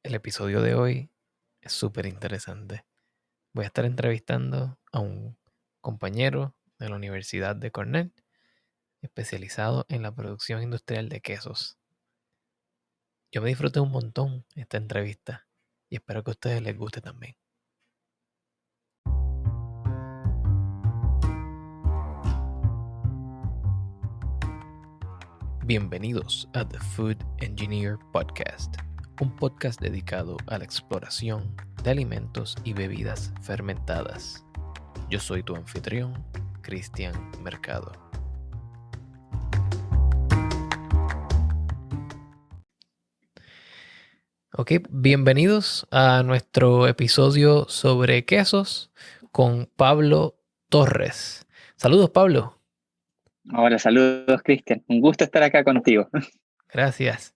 El episodio de hoy es súper interesante. Voy a estar entrevistando a un compañero de la Universidad de Cornell, especializado en la producción industrial de quesos. Yo me disfruté un montón esta entrevista y espero que a ustedes les guste también. Bienvenidos a The Food Engineer Podcast, un podcast dedicado a la exploración de alimentos y bebidas fermentadas. Yo soy tu anfitrión, Cristian Mercado. Ok, bienvenidos a nuestro episodio sobre quesos con Pablo Torres. Saludos, Pablo. Hola, saludos, Cristian. Un gusto estar acá contigo. Gracias.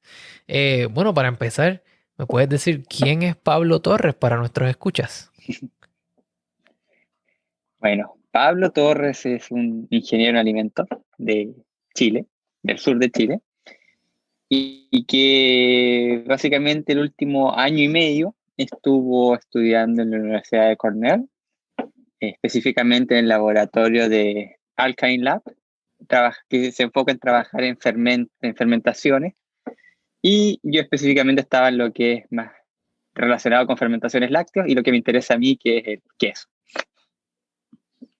Bueno, para empezar, ¿me puedes decir quién es Pablo Torres para nuestros escuchas? Bueno, Pablo Torres es un ingeniero en alimentos de Chile, del sur de Chile, y que básicamente el último año y medio estuvo estudiando en la Universidad de Cornell, específicamente en el laboratorio de Alkaline Lab, que se enfoca en trabajar en fermentaciones, y yo específicamente estaba en lo que es más relacionado con fermentaciones lácteas y lo que me interesa a mí, que es el queso.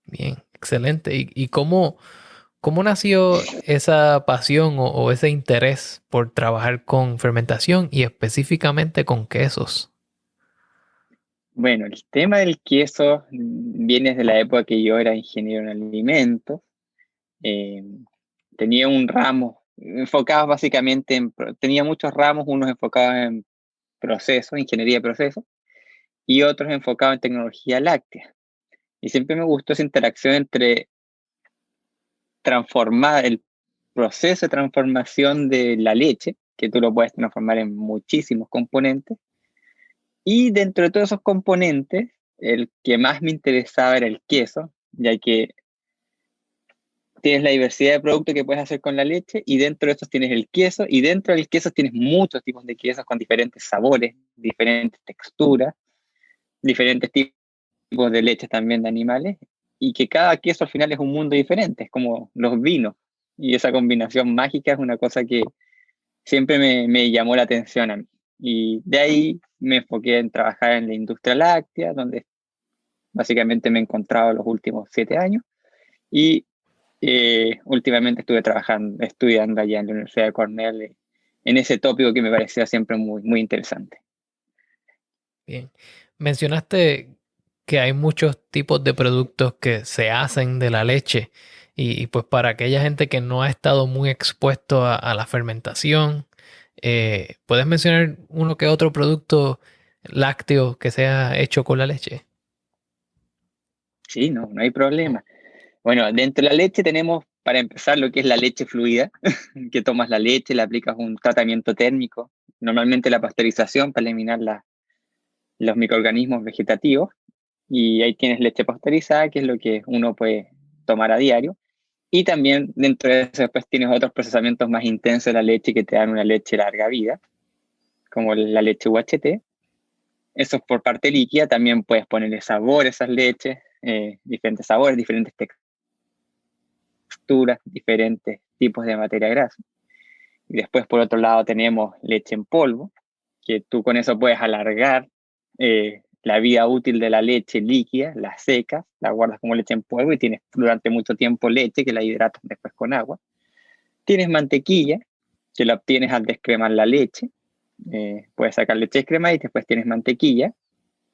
Bien, excelente. ¿Y cómo nació esa pasión o ese interés por trabajar con fermentación y específicamente con quesos? Bueno, el tema del queso viene desde la época que yo era ingeniero en alimentos. Eh, Tenía un ramo enfocado básicamente tenía muchos ramos, unos enfocados en procesos, ingeniería de procesos, y otros enfocados en tecnología láctea. Y siempre me gustó esa interacción entre transformar el proceso de transformación de la leche, que tú lo puedes transformar en muchísimos componentes, y dentro de todos esos componentes, el que más me interesaba era el queso, ya que tienes la diversidad de productos que puedes hacer con la leche y dentro de estos tienes el queso y dentro del queso tienes muchos tipos de quesos con diferentes sabores, diferentes texturas, diferentes tipos de leches también de animales y que cada queso al final es un mundo diferente, es como los vinos y esa combinación mágica es una cosa que siempre me llamó la atención a mí. Y de ahí me enfoqué en trabajar en la industria láctea, donde básicamente me he encontrado los últimos 7 años y últimamente estuve estudiando allá en la Universidad de Cornell en ese tópico que me parecía siempre muy, muy interesante. Bien. Mencionaste que hay muchos tipos de productos que se hacen de la leche y pues para aquella gente que no ha estado muy expuesto a la fermentación, ¿puedes mencionar uno que otro producto lácteo que sea hecho con la leche? Sí, no hay problema. Bueno, dentro de la leche tenemos, para empezar, lo que es la leche fluida, que tomas la leche, le aplicas un tratamiento térmico, normalmente la pasteurización para eliminar los microorganismos vegetativos, y ahí tienes leche pasteurizada, que es lo que uno puede tomar a diario. Y también dentro de eso después tienes otros procesamientos más intensos de la leche que te dan una leche larga vida, como la leche UHT. Eso es por parte líquida, también puedes ponerle sabor a esas leches, diferentes sabores, diferentes texturas, diferentes tipos de materia grasa. Y después por otro lado tenemos leche en polvo, que tú con eso puedes alargar la vida útil de la leche líquida, la secas, la guardas como leche en polvo y tienes durante mucho tiempo leche que la hidratas después con agua. Tienes mantequilla, que la obtienes al descremar la leche. Puedes sacar leche descremada y después tienes mantequilla,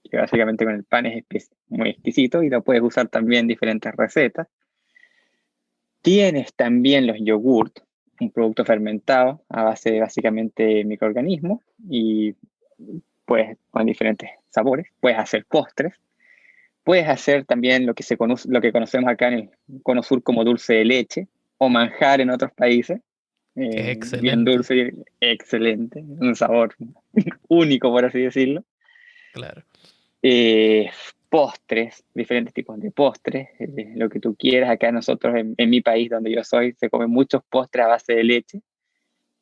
que básicamente con el pan es muy exquisito y lo puedes usar también en diferentes recetas. Tienes también los yogurt, un producto fermentado a base de básicamente microorganismos y puedes con diferentes sabores. Puedes hacer postres. Puedes hacer también lo que conocemos acá en el Cono Sur como dulce de leche o manjar en otros países. Que es Bien excelente, dulce y excelente, un sabor único, por así decirlo. claro. Eh, Postres, diferentes tipos de postres, lo que tú quieras. Acá nosotros, en mi país donde yo soy, se comen muchos postres a base de leche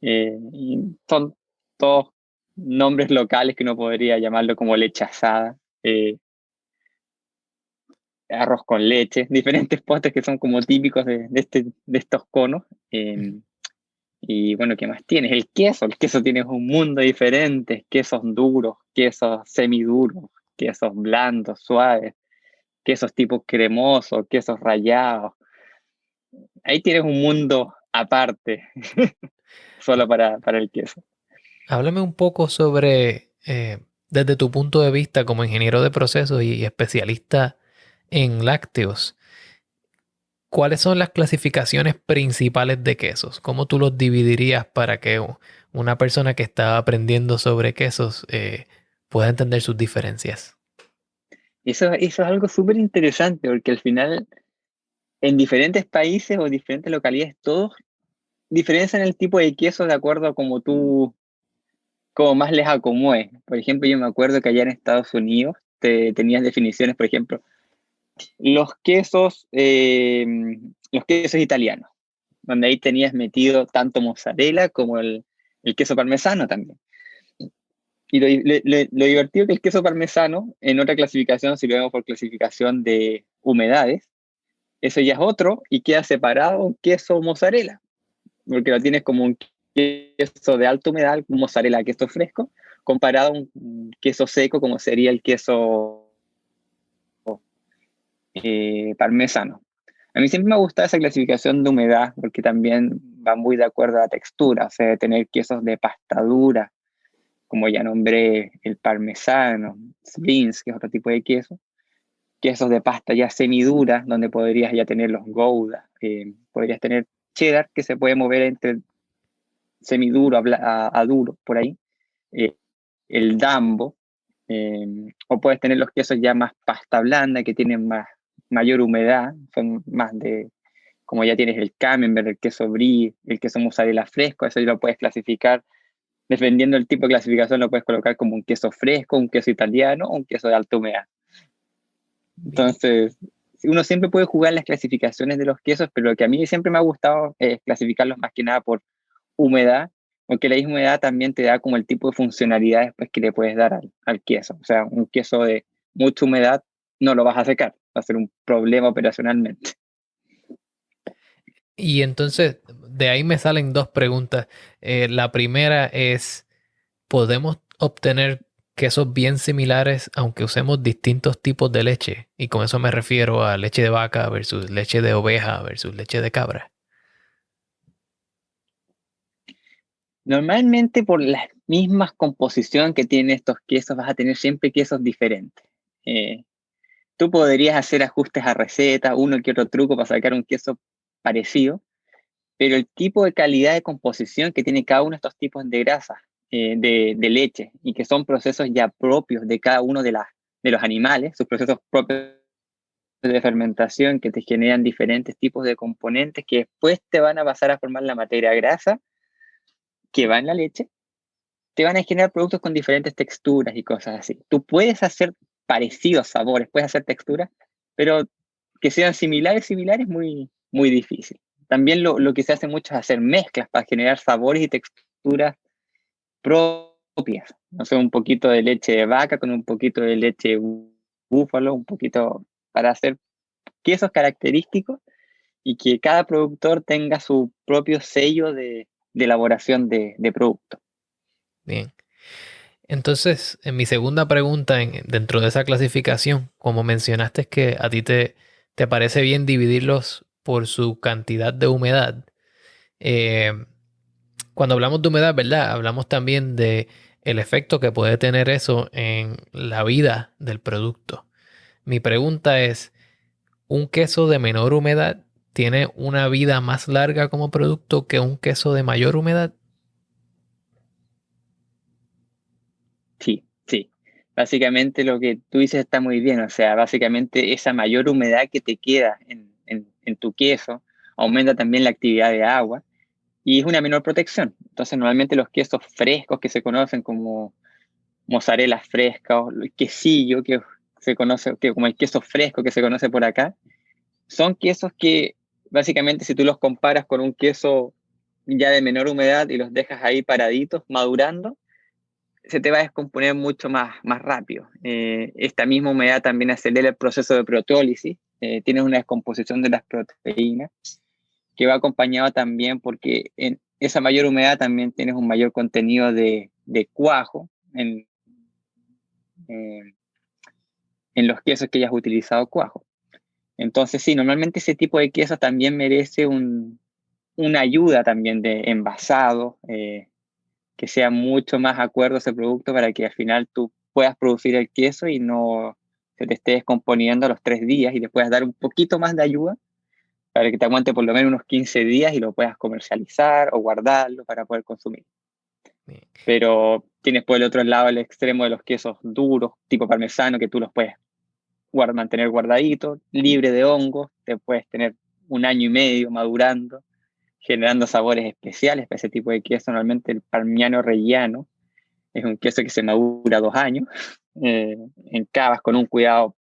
y son todos nombres locales que uno podría llamarlo como leche asada, arroz con leche, diferentes postres que son como típicos de estos conos. Y bueno, ¿qué más tienes? El queso tienes un mundo diferente, quesos duros, quesos semiduros, quesos blandos, suaves, quesos tipo cremosos, quesos rallados. Ahí tienes un mundo aparte, solo para el queso. Háblame un poco sobre, desde tu punto de vista como ingeniero de procesos y especialista en lácteos, ¿cuáles son las clasificaciones principales de quesos? ¿Cómo tú los dividirías para que una persona que está aprendiendo sobre quesos pueda entender sus diferencias? Eso es algo súper interesante porque al final en diferentes países o diferentes localidades todos diferencian el tipo de queso de acuerdo a como más les acomode. Por ejemplo, yo me acuerdo que allá en Estados Unidos tenías definiciones, por ejemplo, los quesos, eh, los quesos italianos, donde ahí tenías metido tanto mozzarella como el queso parmesano también. Y lo divertido que el queso parmesano, en otra clasificación, si lo vemos por clasificación de humedades, eso ya es otro y queda separado un queso mozzarella, porque lo tienes como un queso de alta humedad, mozzarella, queso fresco, comparado a un queso seco como sería el queso parmesano. A mí siempre me gusta esa clasificación de humedad porque también va muy de acuerdo a la textura, o sea, de tener quesos de pasta dura, como ya nombré el parmesano, Sbrinz, que es otro tipo de queso, quesos de pasta ya semidura, donde podrías ya tener los Gouda, podrías tener cheddar, que se puede mover entre semiduro a duro, por ahí, eh, el dambo, o puedes tener los quesos ya más pasta blanda, que tienen mayor humedad, son más de, como ya tienes el camembert, el queso brie, el queso mozzarella fresco, eso ya lo puedes clasificar, dependiendo del tipo de clasificación, lo puedes colocar como un queso fresco, un queso italiano o un queso de alta humedad. Bien. Entonces, uno siempre puede jugar las clasificaciones de los quesos, pero lo que a mí siempre me ha gustado es clasificarlos más que nada por humedad, porque la misma humedad también te da como el tipo de funcionalidad después que le puedes dar al queso. O sea, un queso de mucha humedad no lo vas a secar, va a ser un problema operacionalmente. Y entonces, de ahí me salen dos preguntas. La primera es, ¿podemos obtener quesos bien similares aunque usemos distintos tipos de leche? Y con eso me refiero a leche de vaca versus leche de oveja versus leche de cabra. Normalmente por las mismas composición que tienen estos quesos vas a tener siempre quesos diferentes. Eh, Tú podrías hacer ajustes a receta, uno que otro truco para sacar un queso parecido, pero el tipo de calidad de composición que tiene cada uno de estos tipos de grasas, de leche, y que son procesos ya propios de cada uno de los animales, sus procesos propios de fermentación que te generan diferentes tipos de componentes que después te van a pasar a formar la materia grasa que va en la leche, te van a generar productos con diferentes texturas y cosas así. Tú puedes hacer parecidos sabores, puedes hacer texturas, pero que sean similares, muy, muy difícil. También lo que se hace mucho es hacer mezclas para generar sabores y texturas propias. No sé, un poquito de leche de vaca con un poquito de leche de búfalo, un poquito para hacer quesos característicos y que cada productor tenga su propio sello de elaboración de producto. Bien. Entonces, en mi segunda pregunta, dentro de esa clasificación, como mencionaste que a ti te parece bien dividirlos por su cantidad de humedad. eh, Cuando hablamos de humedad, ¿verdad? Hablamos también de el efecto que puede tener eso en la vida del producto. Mi pregunta es, ¿un queso de menor humedad tiene una vida más larga como producto que un queso de mayor humedad? Sí, sí. Básicamente lo que tú dices está muy bien, o sea, básicamente esa mayor humedad que te queda en tu queso aumenta también la actividad de agua y es una menor protección. Entonces, normalmente los quesos frescos que se conocen como mozzarella fresca o el quesillo que se conoce que como el queso fresco que se conoce por acá, son quesos que básicamente si tú los comparas con un queso ya de menor humedad y los dejas ahí paraditos, madurando, se te va a descomponer mucho más rápido. Esta misma humedad también acelera el proceso de proteólisis, tienes una descomposición de las proteínas, que va acompañado también porque en esa mayor humedad también tienes un mayor contenido de cuajo eh, en los quesos que hayas utilizado cuajo. Entonces, sí, normalmente ese tipo de quesos también merece una ayuda también de envasado, que sea mucho más acuerdo a ese producto para que al final tú puedas producir el queso y no se te esté descomponiendo a los 3 días y le puedas dar un poquito más de ayuda para que te aguante por lo menos unos 15 días y lo puedas comercializar o guardarlo para poder consumir. Bien. Pero tienes por el otro lado el extremo de los quesos duros, tipo parmesano, que tú los puedes mantener guardaditos, libre de hongos, te puedes tener 1 año y medio madurando, generando sabores especiales para ese tipo de queso. Normalmente el parmigiano reggiano es un queso que se madura 2 años en cavas con un cuidado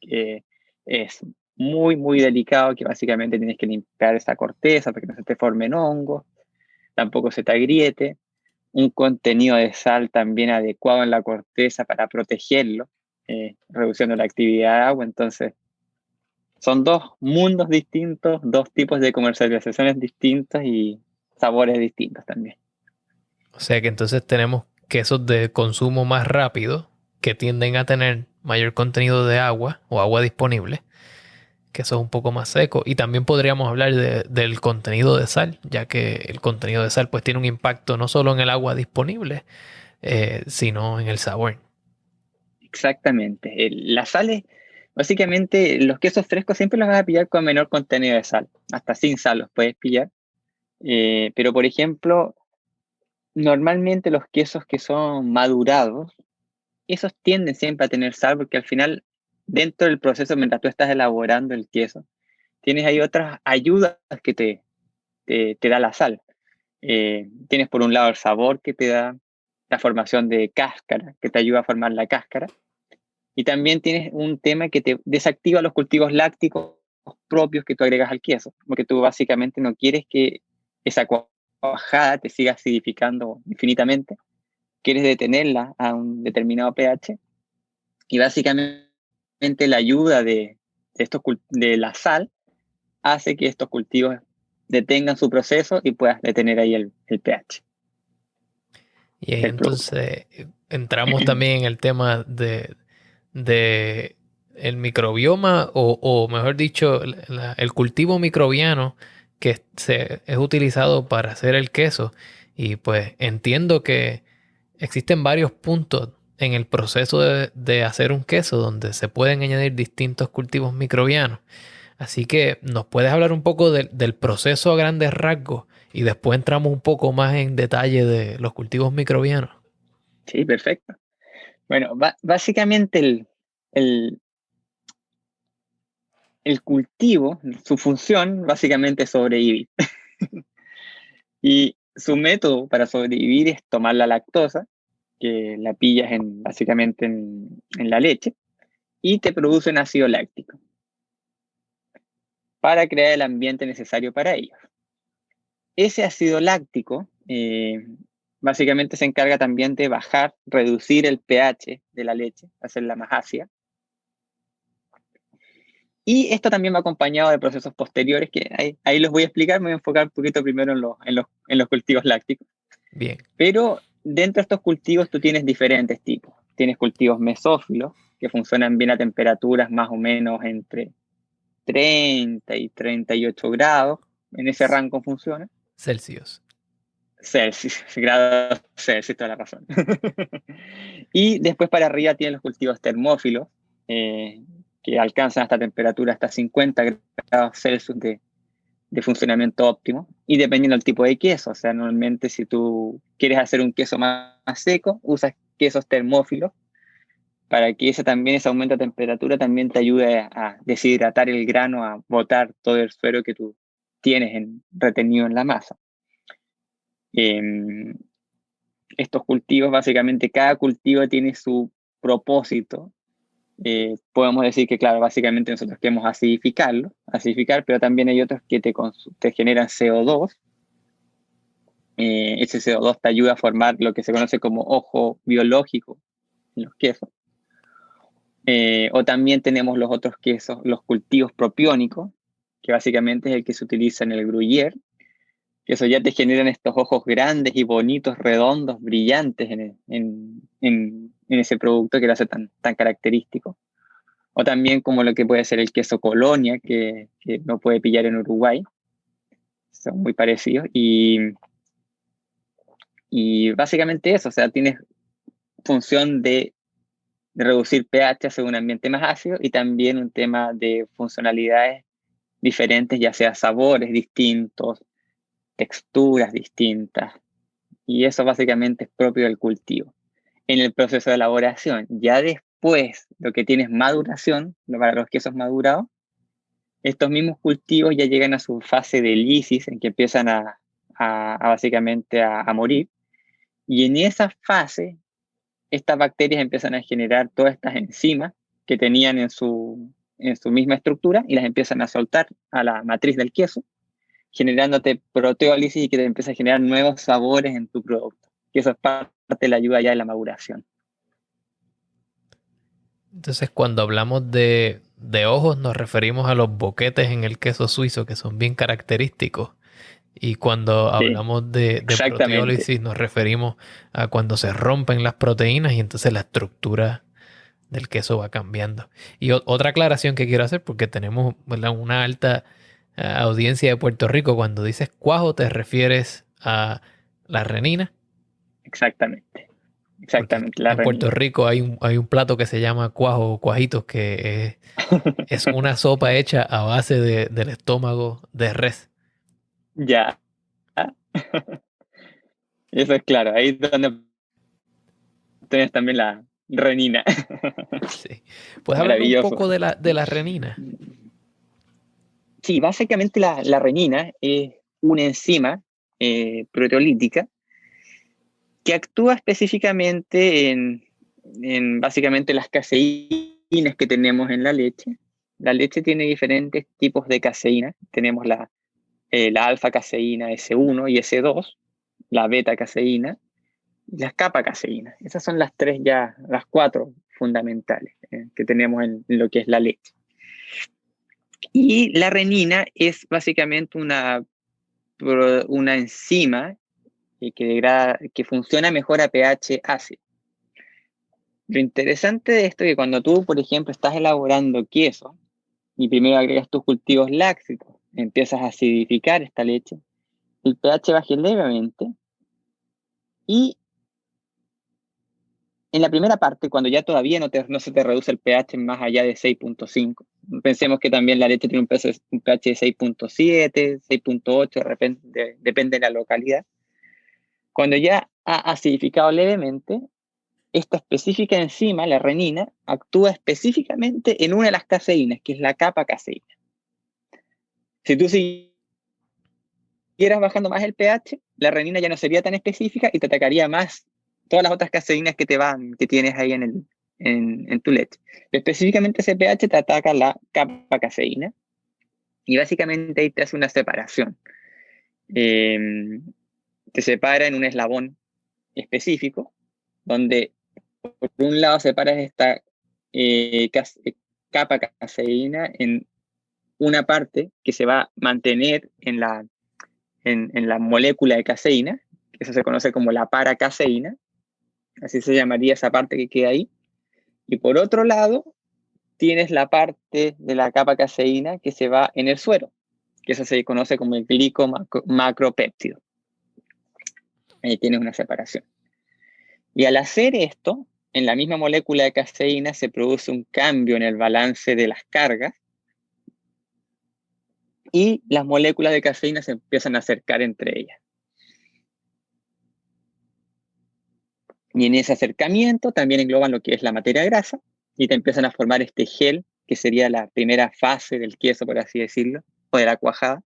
que es muy delicado, que básicamente tienes que limpiar esa corteza para que no se te formen hongos, tampoco se te agriete, un contenido de sal también adecuado en la corteza para protegerlo, reduciendo la actividad de agua. Entonces, son dos mundos distintos, dos tipos de comercializaciones distintos y sabores distintos también. O sea que entonces tenemos quesos de consumo más rápido que tienden a tener mayor contenido de agua o agua disponible, quesos un poco más secos. Y también podríamos hablar del contenido de sal, ya que el contenido de sal pues tiene un impacto no solo en el agua disponible, sino en el sabor. Exactamente. Las sales, básicamente los quesos frescos siempre los vas a pillar con menor contenido de sal, hasta sin sal los puedes pillar. Pero por ejemplo, normalmente los quesos que son madurados, esos tienden siempre a tener sal porque al final, dentro del proceso, mientras tú estás elaborando el queso, tienes ahí otras ayudas que te da la sal. Tienes por un lado el sabor que te da, la formación de cáscara, que te ayuda a formar la cáscara, y también tienes un tema que te desactiva los cultivos lácticos propios que tú agregas al queso, porque tú básicamente no quieres que esa cuajada te siga acidificando infinitamente, quieres detenerla a un determinado pH, y básicamente la ayuda de la sal hace que estos cultivos detengan su proceso y puedas detener ahí el pH Y ahí del producto. entonces entramos también en el tema de el microbioma o mejor dicho, el cultivo microbiano que es utilizado para hacer el queso. Y pues entiendo que existen varios puntos en el proceso de hacer un queso donde se pueden añadir distintos cultivos microbianos. Así que nos puedes hablar un poco del proceso a grandes rasgos y después entramos un poco más en detalle de los cultivos microbianos. Sí, perfecto. Bueno, básicamente el, el cultivo, su función básicamente es sobrevivir. Y su método para sobrevivir es tomar la lactosa, que la pillas básicamente en la leche, y te produce un ácido láctico para crear el ambiente necesario para ello. Ese ácido láctico básicamente se encarga también de bajar, reducir el pH de la leche, hacerla más ácida. Y esto también va acompañado de procesos posteriores que ahí los voy a explicar. Me voy a enfocar un poquito primero en los cultivos lácticos. Bien, Pero dentro de estos cultivos tú tienes diferentes tipos. Tienes cultivos mesófilos que funcionan bien a temperaturas más o menos entre 30 y 38 grados. En ese rango funciona. Celsius. Celsius, grados Celsius, toda la razón. Y después para arriba tienen los cultivos termófilos, que alcanzan hasta temperatura hasta 50 grados Celsius de funcionamiento óptimo, y dependiendo del tipo de queso. O sea, normalmente si tú quieres hacer un queso más seco, usas quesos termófilos para que ese aumento de temperatura también te ayude a deshidratar el grano, a botar todo el suero que tú tienes retenido en la masa. Eh, Estos cultivos, básicamente cada cultivo tiene su propósito. Podemos decir que, claro, básicamente nosotros queremos acidificar, pero también hay otros que te generan CO2, Ese CO2 te ayuda a formar lo que se conoce como ojo biológico en los quesos. O también tenemos los otros quesos, los cultivos propiónicos, que básicamente es el que se utiliza en el gruyère, que eso ya te generan estos ojos grandes y bonitos, redondos, brillantes en ese producto que lo hace tan característico. O también como lo que puede ser el queso Colonia, que no puede pillar en Uruguay. Son muy parecidos. Y básicamente eso, o sea, tienes función de reducir pH hacia un ambiente más ácido y también un tema de funcionalidades diferentes, ya sea sabores distintos, texturas distintas. Y eso básicamente es propio del cultivo. En el proceso de elaboración, ya después lo que tienes maduración, para los quesos madurados, estos mismos cultivos ya llegan a su fase de lisis, en que empiezan básicamente a morir. Y en esa fase, estas bacterias empiezan a generar todas estas enzimas que tenían en su misma estructura y las empiezan a soltar a la matriz del queso, generándote proteólisis y que te empieza a generar nuevos sabores en tu producto. Y eso es parte de la ayuda ya de la maduración. Entonces, cuando hablamos de ojos, nos referimos a los boquetes en el queso suizo, que son bien característicos. Y cuando Sí, hablamos de exactamente. proteólisis, nos referimos a cuando se rompen las proteínas y entonces la estructura del queso va cambiando. Y otra aclaración que quiero hacer, porque tenemos, ¿verdad?, una alta audiencia de Puerto Rico, cuando dices cuajo te refieres a la renina, Exactamente. porque Exactamente, la en Puerto renina. Rico hay un plato que se llama cuajo o cuajitos, que es una sopa hecha a base del estómago de res. Ya. Eso es claro. Ahí es donde tienes también la renina. Sí. ¿Puedes hablarme un Maravilloso. poco de la renina? Sí, básicamente la renina es una enzima proteolítica que actúa específicamente en básicamente las caseínas que tenemos en la leche. La leche tiene diferentes tipos de caseína. Tenemos la alfa caseína S1 y S2, la beta caseína y las kappa caseína. Esas son las tres ya, las cuatro fundamentales que tenemos en lo que es la leche. Y la renina es básicamente una enzima que funciona mejor a pH ácido. Lo interesante de esto es que cuando tú, por ejemplo, estás elaborando queso y primero agregas tus cultivos lácticos, empiezas a acidificar esta leche, el pH baja levemente y en la primera parte, cuando ya todavía no se te reduce el pH más allá de 6.5, pensemos que también la leche tiene un pH de 6.7, 6.8, de repente, depende de la localidad. Cuando ya ha acidificado levemente, esta específica enzima, la renina, actúa específicamente en una de las caseínas, que es la kappa caseína. Si tú siguieras bajando más el pH, la renina ya no sería tan específica y te atacaría más todas las otras caseínas que tienes ahí en tu leche. Pero específicamente ese pH te ataca la kappa caseína y básicamente ahí te hace una separación. Te separa en un eslabón específico, donde por un lado separas esta kappa caseína en una parte que se va a mantener en la molécula de caseína, que eso se conoce como la paracaseína, así se llamaría esa parte que queda ahí. Y por otro lado, tienes la parte de la capa caseína que se va en el suero, que eso se conoce como el glicomacropéptido. Ahí tienes una separación. Y al hacer esto, en la misma molécula de caseína se produce un cambio en el balance de las cargas y las moléculas de caseína se empiezan a acercar entre ellas. Y en ese acercamiento también engloban lo que es la materia grasa y te empiezan a formar este gel, que sería la primera fase del queso, por así decirlo, o de la cuajada,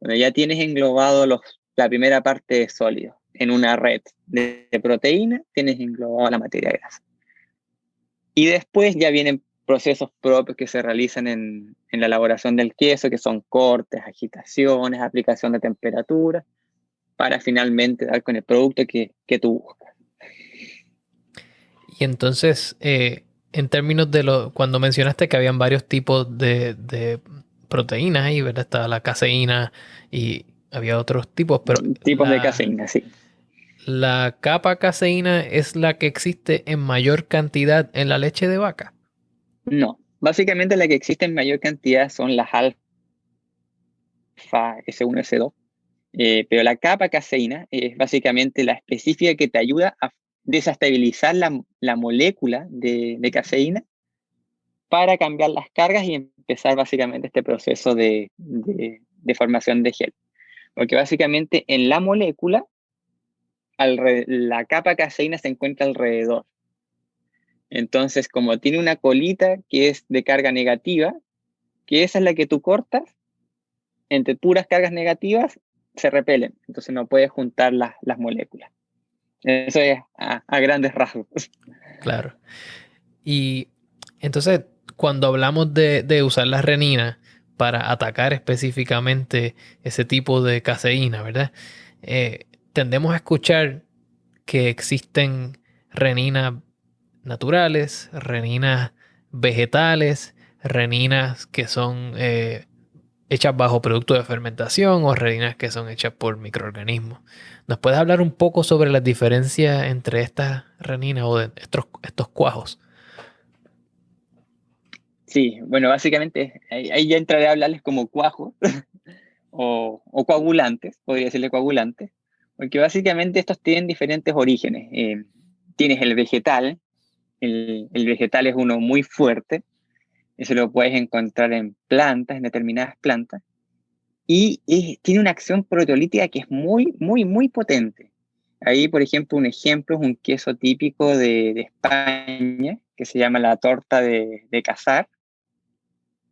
donde ya tienes englobado la primera parte de sólido. En una red de proteína tienes englobado la materia grasa. Y después ya vienen procesos propios que se realizan en la elaboración del queso, que son cortes, agitaciones, aplicación de temperatura, para finalmente dar con el producto que tú buscas. Y entonces, en términos de cuando mencionaste que habían varios tipos de proteínas ahí, ¿verdad? Estaba la caseína y había otros tipos, pero Tipos de caseína, sí. la capa caseína es la que existe en mayor cantidad en la leche de vaca. No, básicamente la que existe en mayor cantidad son las alfa S1, S2, pero la capa caseína es básicamente la específica que te ayuda a desestabilizar la molécula de caseína para cambiar las cargas y empezar básicamente este proceso de formación de gel. Porque básicamente en la molécula, la capa caseína se encuentra alrededor. Entonces, como tiene una colita que es de carga negativa, que esa es la que tú cortas, entre puras cargas negativas se repelen. Entonces no puedes juntar las moléculas. Eso es a grandes rasgos. Claro. Y entonces, cuando hablamos de usar la renina para atacar específicamente ese tipo de caseína, ¿verdad? Tendemos a escuchar que existen reninas naturales, reninas vegetales, reninas que son hechas bajo producto de fermentación o reninas que son hechas por microorganismos. ¿Nos puedes hablar un poco sobre las diferencias entre estas reninas o de estos cuajos? Sí, bueno, básicamente ahí ya entraré a hablarles como cuajos o coagulantes, podría decirle coagulantes, porque básicamente estos tienen diferentes orígenes. Tienes el vegetal, el vegetal es uno muy fuerte, eso lo puedes encontrar en plantas, en determinadas plantas, y tiene una acción proteolítica que es muy, muy, muy potente. Ahí, por ejemplo, un ejemplo es un queso típico de España, que se llama la torta de cazar.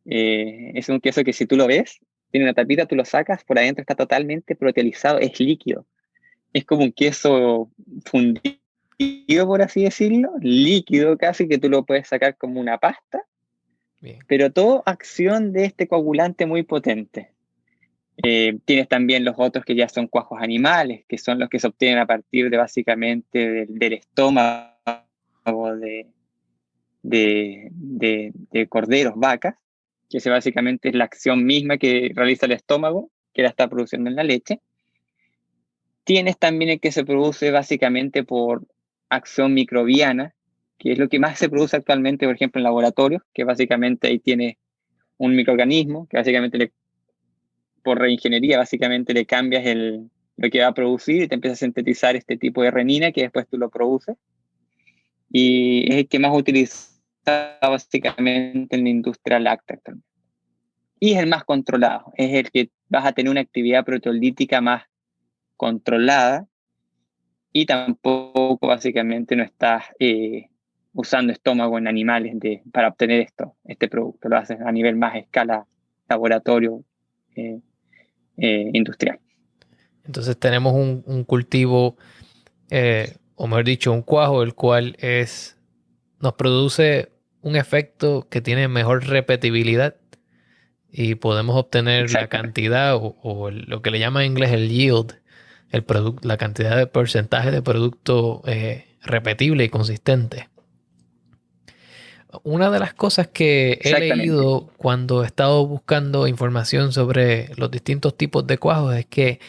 Es un queso que si tú lo ves, tiene una tapita, tú lo sacas, por adentro está totalmente proteolizado, es líquido. Es como un queso fundido, por así decirlo, líquido casi, que tú lo puedes sacar como una pasta, Bien. pero todo acción de este coagulante muy potente. Tienes también los otros que ya son cuajos animales, que son los que se obtienen a partir de básicamente del estómago de, de corderos, vacas, que ese básicamente es la acción misma que realiza el estómago, que la está produciendo en la leche. Tienes también el que se produce básicamente por acción microbiana, que es lo que más se produce actualmente, por ejemplo, en laboratorios, que básicamente ahí tiene un microorganismo, que básicamente por reingeniería, básicamente le cambias lo que va a producir y te empieza a sintetizar este tipo de renina que después tú lo produces. Y es el que más utiliza básicamente en la industria láctea actualmente. Y es el más controlado, es el que vas a tener una actividad proteolítica más controlada y tampoco básicamente no estás usando estómago en animales para obtener este producto. Lo haces a nivel más escala laboratorio eh, industrial. Entonces tenemos un cultivo, o mejor dicho, un cuajo, el cual nos produce un efecto que tiene mejor repetibilidad y podemos obtener la Exactamente. cantidad o lo que le llama en inglés el yield, la cantidad de porcentaje de producto repetible y consistente. Una de las cosas que he Exactamente. leído cuando he estado buscando información sobre los distintos tipos de cuajos es que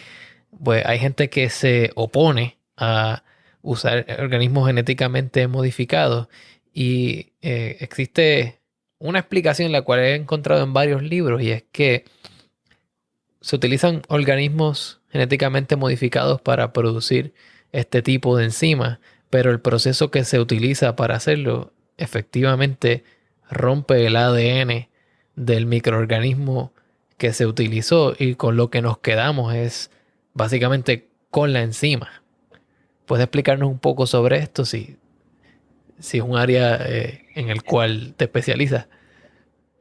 pues, hay gente que se opone a usar organismos genéticamente modificados y existe una explicación la cual he encontrado en varios libros y es que se utilizan organismos genéticamente modificados para producir este tipo de enzimas, pero el proceso que se utiliza para hacerlo efectivamente rompe el ADN del microorganismo que se utilizó y con lo que nos quedamos es básicamente con la enzima. ¿Puedes explicarnos un poco sobre esto si es un área en el cual te especializas?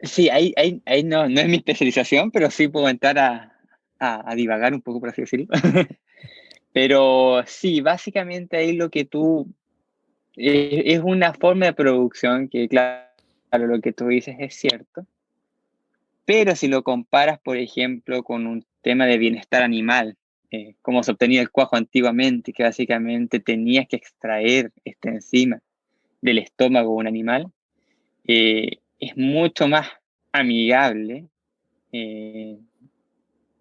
Sí, ahí no es mi especialización, pero sí puedo entrar a divagar un poco, por así decirlo. Pero sí, básicamente ahí lo que es una forma de producción que, claro, lo que tú dices es cierto, pero si lo comparas, por ejemplo, con un tema de bienestar animal, cómo se obtenía el cuajo antiguamente, que básicamente tenías que extraer esta enzima del estómago de un animal, es mucho más amigable.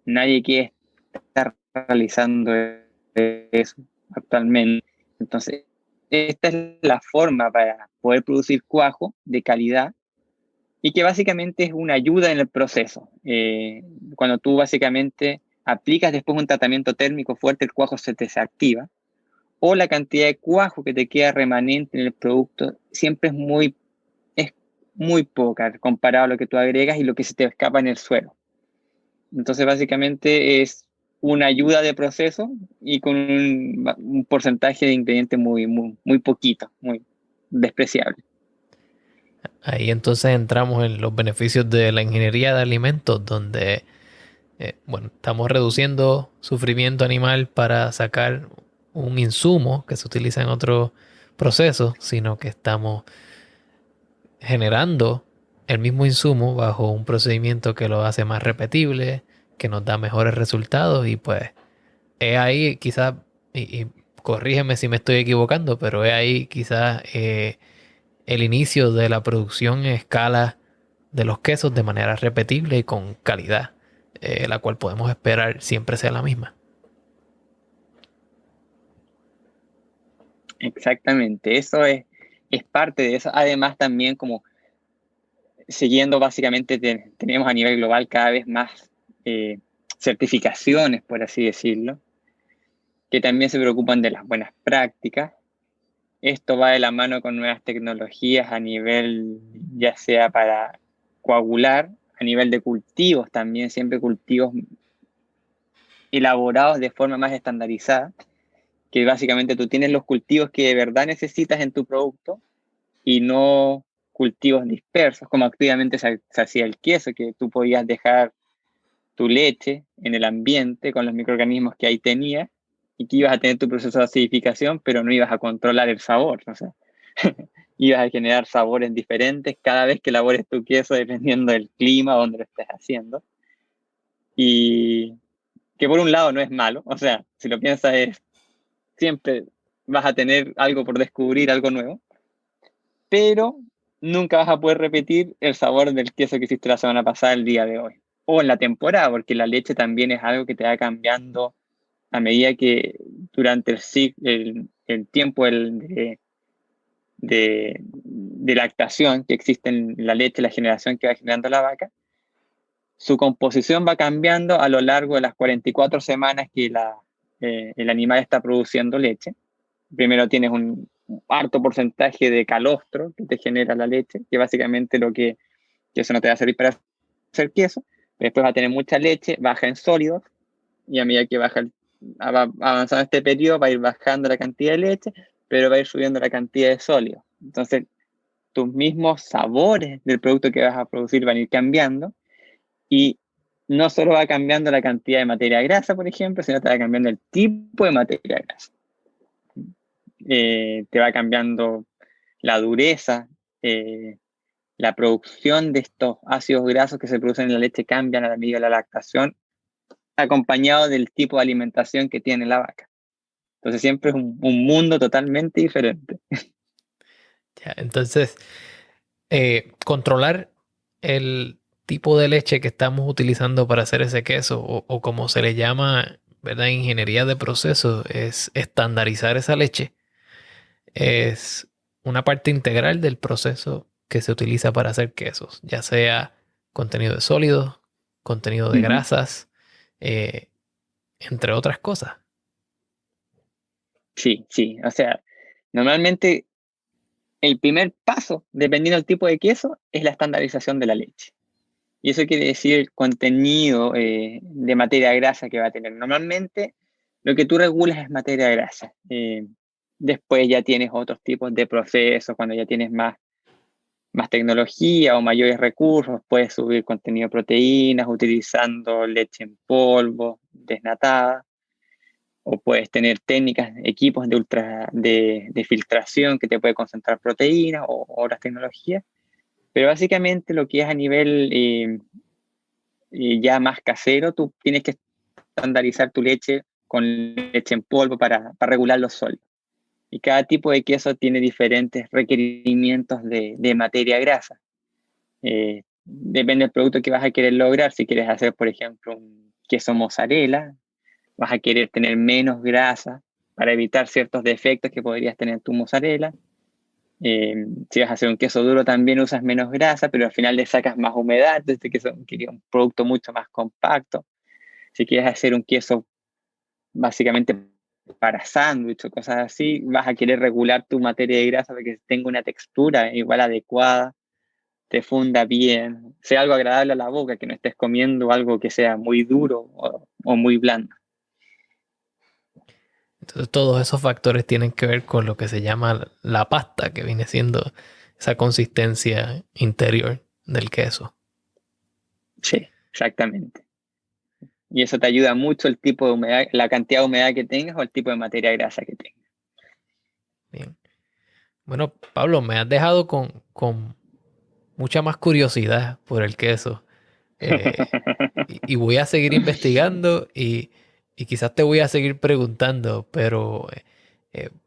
Nadie quiere estar realizando eso actualmente. Entonces, esta es la forma para poder producir cuajo de calidad y que básicamente es una ayuda en el proceso. Cuando tú básicamente aplicas después un tratamiento térmico fuerte, el cuajo se te desactiva, o la cantidad de cuajo que te queda remanente en el producto siempre es muy poca comparado a lo que tú agregas y lo que se te escapa en el suelo. Entonces, básicamente es una ayuda de proceso y con un porcentaje de ingredientes muy poquito, muy despreciable. Ahí entonces entramos en los beneficios de la ingeniería de alimentos, donde bueno, estamos reduciendo sufrimiento animal para sacar un insumo que se utiliza en otros procesos, sino que estamos generando el mismo insumo bajo un procedimiento que lo hace más repetible, que nos da mejores resultados y pues es ahí quizás, y corrígeme si me estoy equivocando, pero es ahí quizás el inicio de la producción en escala de los quesos de manera repetible y con calidad, la cual podemos esperar siempre sea la misma. Exactamente, es parte de eso. Además, también como siguiendo básicamente tenemos a nivel global cada vez más certificaciones, por así decirlo, que también se preocupan de las buenas prácticas. Esto va de la mano con nuevas tecnologías a nivel, ya sea para coagular, a nivel de cultivos también, siempre cultivos elaborados de forma más estandarizada, que básicamente tú tienes los cultivos que de verdad necesitas en tu producto y no cultivos dispersos, como activamente se hacía el queso, que tú podías dejar tu leche en el ambiente con los microorganismos que ahí tenías y que ibas a tener tu proceso de acidificación, pero no ibas a controlar el sabor, o sea, ibas a generar sabores diferentes cada vez que elabores tu queso dependiendo del clima donde lo estés haciendo. Y que por un lado no es malo, o sea, si lo piensas es siempre vas a tener algo por descubrir, algo nuevo, pero nunca vas a poder repetir el sabor del queso que hiciste la semana pasada el día de hoy. O en la temporada, porque la leche también es algo que te va cambiando a medida que durante el tiempo de lactación que existe en la leche, la generación que va generando la vaca, su composición va cambiando a lo largo de las 44 semanas que el animal está produciendo leche. Primero tienes un alto porcentaje de calostro que te genera la leche, que básicamente que eso no te va a servir para hacer queso. Después va a tener mucha leche, baja en sólidos, y a medida que va avanzando este periodo, va a ir bajando la cantidad de leche, pero va a ir subiendo la cantidad de sólidos. Entonces, tus mismos sabores del producto que vas a producir van a ir cambiando, y no solo va cambiando la cantidad de materia grasa, por ejemplo, sino te va cambiando el tipo de materia grasa. Te va cambiando la dureza, la producción de estos ácidos grasos que se producen en la leche cambian a la medida de la lactación, acompañado del tipo de alimentación que tiene la vaca. Entonces siempre es un mundo totalmente diferente. Ya, entonces, controlar el tipo de leche que estamos utilizando para hacer ese queso, o como se le llama, ¿verdad? Ingeniería de proceso, es estandarizar esa leche. Es una parte integral del proceso que se utiliza para hacer quesos, ya sea contenido de sólidos, contenido de Ujú. grasas, eh, entre otras cosas. Sí, sí. O sea, normalmente el primer paso, dependiendo del tipo de queso, es la estandarización de la leche. Y eso quiere decir el contenido de materia grasa que va a tener. Normalmente lo que tú regulas es materia grasa. Después ya tienes otros tipos de procesos, cuando ya tienes más tecnología o mayores recursos, puedes subir contenido de proteínas utilizando leche en polvo, desnatada, o puedes tener técnicas, equipos de filtración que te puede concentrar proteínas o otras tecnologías. Pero básicamente lo que es a nivel ya más casero, tú tienes que estandarizar tu leche con leche en polvo para regular los sólidos. Y cada tipo de queso tiene diferentes requerimientos de materia grasa. Depende del producto que vas a querer lograr. Si quieres hacer, por ejemplo, un queso mozzarella, vas a querer tener menos grasa para evitar ciertos defectos que podrías tener tu mozzarella. Si vas a hacer un queso duro también usas menos grasa, pero al final le sacas más humedad, desde que es un producto mucho más compacto. Si quieres hacer un queso básicamente para sándwich o cosas así, vas a querer regular tu materia de grasa para que tenga una textura igual adecuada, te funda bien, sea algo agradable a la boca, que no estés comiendo algo que sea muy duro o muy blando. Entonces todos esos factores tienen que ver con lo que se llama la pasta, que viene siendo esa consistencia interior del queso. Sí, exactamente. Y eso te ayuda mucho el tipo de humedad, la cantidad de humedad que tengas o el tipo de materia grasa que tengas. Bien. Bueno, Pablo, me has dejado con mucha más curiosidad por el queso. Y voy a seguir investigando y quizás te voy a seguir preguntando, pero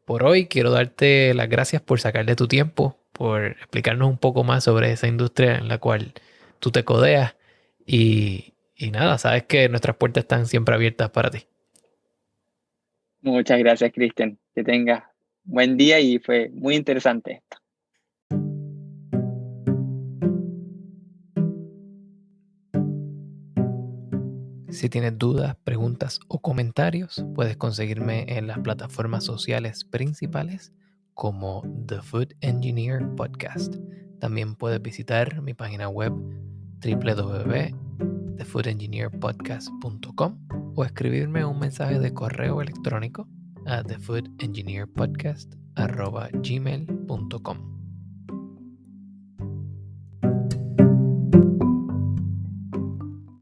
por hoy quiero darte las gracias por sacarle tu tiempo, por explicarnos un poco más sobre esa industria en la cual tú te codeas y nada, sabes que nuestras puertas están siempre abiertas para ti. Muchas gracias, Cristian. Que tengas buen día y fue muy interesante. Si tienes dudas, preguntas o comentarios, puedes conseguirme en las plataformas sociales principales como The Food Engineer Podcast. También puedes visitar mi página web www.thefoodengineerpodcast.com o escribirme un mensaje de correo electrónico a thefoodengineerpodcast@gmail.com.